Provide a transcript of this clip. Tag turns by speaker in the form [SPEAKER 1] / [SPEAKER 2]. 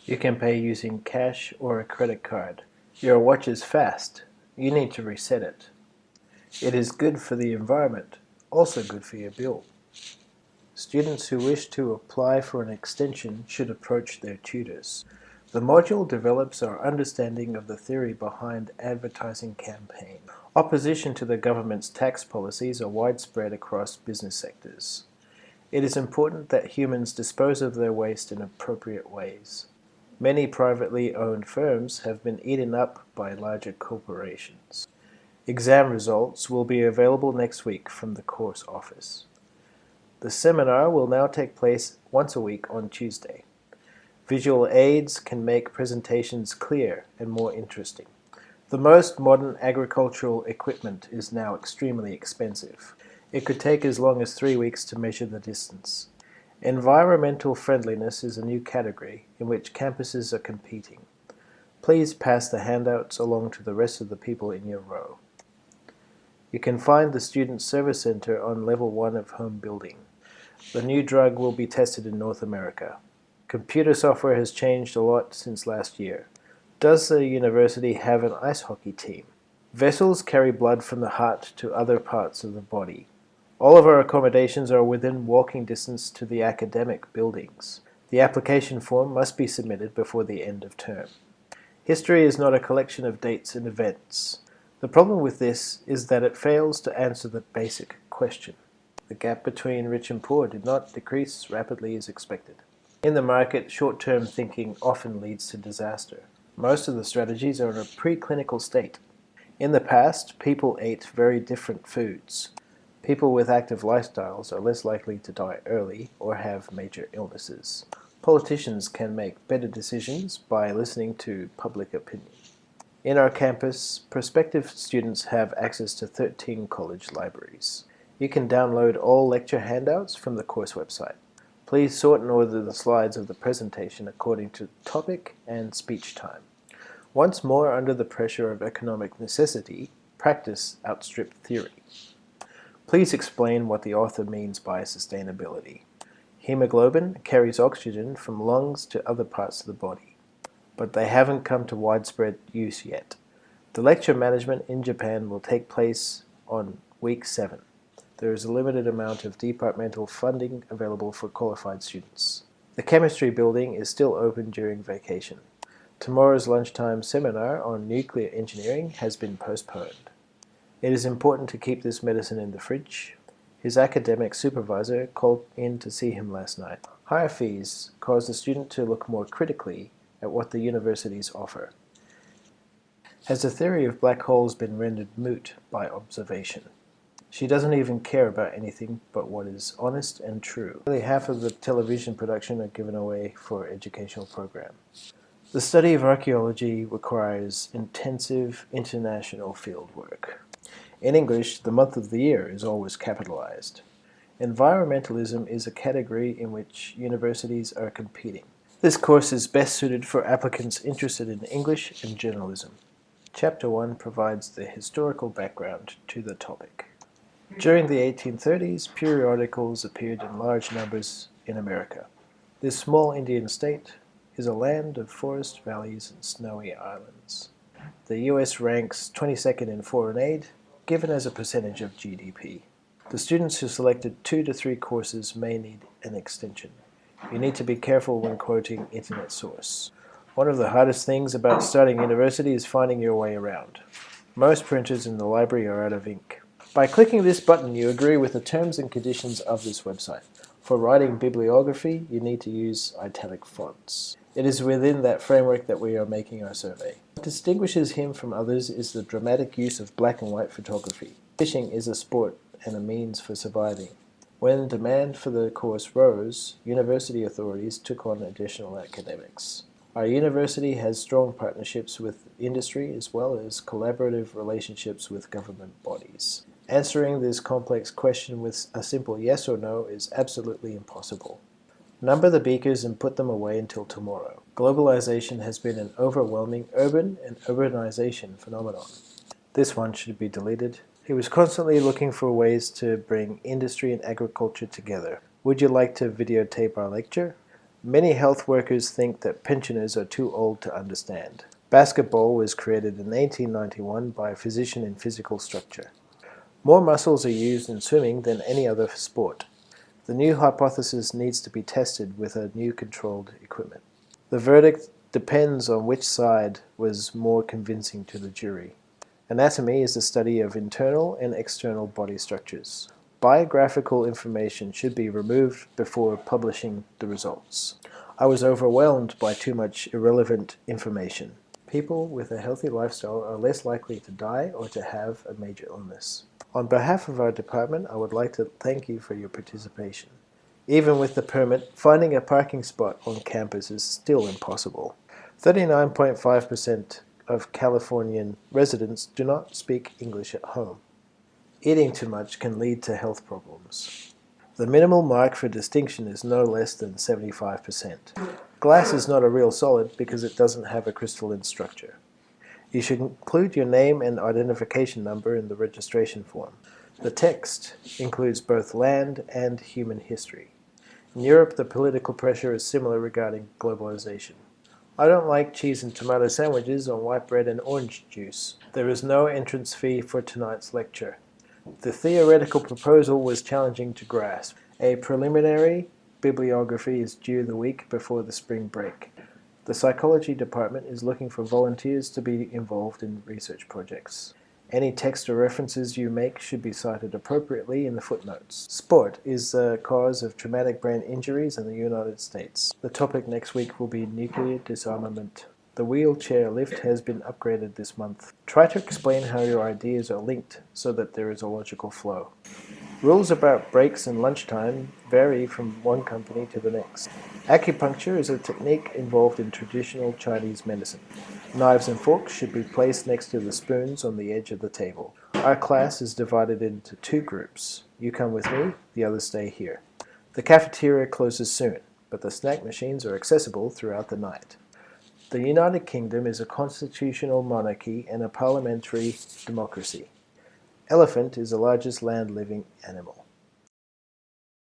[SPEAKER 1] You can pay using cash or a credit card. Your watch is fast. You need to reset it. It is good for the environment, also good for your bill. Students who wish to apply for an extension should approach their tutors. The module develops our understanding of the theory behind advertising campaign. Opposition to the government's tax policies are widespread across business sectors. It is important that humans dispose of their waste in appropriate ways. Many privately owned firms have been eaten up by larger corporations. Exam results will be available next week from the course office. The seminar will now take place once a week on Tuesday. Visual aids can make presentations clear and more interesting. The most modern agricultural equipment is now extremely expensive. It could take as long as 3 weeks to measure the distance. Environmental friendliness is a new category in which campuses are competing. Please pass the handouts along to the rest of the people in your row. You can find the Student Service Center on Level 1 of Home Building. The new drug will be tested in North America. Computer software has changed a lot since last year. Does the university have an ice hockey team? Vessels carry blood from the heart to other parts of the body. All of our accommodations are within walking distance to the academic buildings. The application form must be submitted before the end of term. History is not a collection of dates and events. The problem with this is that it fails to answer the basic question. The gap between rich and poor did not decrease rapidly as expected. In the market, short-term thinking often leads to disaster. Most of the strategies are in a preclinical state. In the past, people ate very different foods. People with active lifestyles are less likely to die early or have major illnesses. Politicians can make better decisions by listening to public opinion. In our campus, prospective students have access to 13 college libraries. You can download all lecture handouts from the course website. Please sort and order the slides of the presentation according to topic and speech time. Once more, under the pressure of economic necessity, practice outstripped theory. Please explain what the author means by sustainability. Hemoglobin carries oxygen from lungs to other parts of the body, but they haven't come to widespread use yet. The lecture management in Japan will take place on week 7. There is a limited amount of departmental funding available for qualified students. The chemistry building is still open during vacation. Tomorrow's lunchtime seminar on nuclear engineering has been postponed. It is important to keep this medicine in the fridge. His academic supervisor called in to see him last night. Higher fees cause the student to look more critically at what the universities offer. Has the theory of black holes been rendered moot by observation? She doesn't even care about anything but what is honest and true. Nearly half of the television production are given away for educational programs. The study of archaeology requires intensive international fieldwork. In English, the month of the year is always capitalized. Environmentalism is a category in which universities are competing. This course is best suited for applicants interested in English and journalism. Chapter 1 provides the historical background to the topic. During the 1830s, periodicals appeared in large numbers in America. This small Indian state is a land of forest valleys and snowy islands. The U.S. ranks 22nd in foreign aid, given as a percentage of GDP. The students who selected 2 to 3 courses may need an extension. You need to be careful when quoting internet source. One of the hardest things about starting university is finding your way around. Most printers in the library are out of ink. By clicking this button, you agree with the terms and conditions of this website. For writing bibliography, you need to use italic fonts. It is within that framework that we are making our survey. What distinguishes him from others is the dramatic use of black and white photography. Fishing is a sport and a means for surviving. When demand for the course rose, university authorities took on additional academics. Our university has strong partnerships with industry as well as collaborative relationships with government bodies. Answering this complex question with a simple yes or no is absolutely impossible. Number the beakers and put them away until tomorrow. Globalization has been an overwhelming urban and urbanization phenomenon. This one should be deleted. He was constantly looking for ways to bring industry and agriculture together. Would you like to videotape our lecture? Many health workers think that pensioners are too old to understand. Basketball was created in 1891 by a physician in physical structure. More muscles are used in swimming than any other sport. The new hypothesis needs to be tested with a new controlled equipment. The verdict depends on which side was more convincing to the jury. Anatomy is the study of internal and external body structures. Biographical information should be removed before publishing the results. I was overwhelmed by too much irrelevant information. People with a healthy lifestyle are less likely to die or to have a major illness. On behalf of our department, I would like to thank you for your participation. Even with the permit, finding a parking spot on campus is still impossible. 39.5% of Californian residents do not speak English at home. Eating too much can lead to health problems. The minimal mark for distinction is no less than 75%. Glass is not a real solid because it doesn't have a crystalline structure. You should include your name and identification number in the registration form. The text includes both land and human history. In Europe, the political pressure is similar regarding globalization. I don't like cheese and tomato sandwiches on white bread and orange juice. There is no entrance fee for tonight's lecture. The theoretical proposal was challenging to grasp. A preliminary bibliography is due the week before the spring break. The psychology department is looking for volunteers to be involved in research projects. Any text or references you make should be cited appropriately in the footnotes. Sport is the cause of traumatic brain injuries in the United States. The topic next week will be nuclear disarmament. The wheelchair lift has been upgraded this month. Try to explain how your ideas are linked so that there is a logical flow. Rules about breaks and lunchtime vary from one company to the next. Acupuncture is a technique involved in traditional Chinese medicine. Knives and forks should be placed next to the spoons on the edge of the table. Our class is divided into 2 groups. You come with me, the others stay here. The cafeteria closes soon, but the snack machines are accessible throughout the night. The United Kingdom is a constitutional monarchy and a parliamentary democracy. Elephant is the largest land-living animal.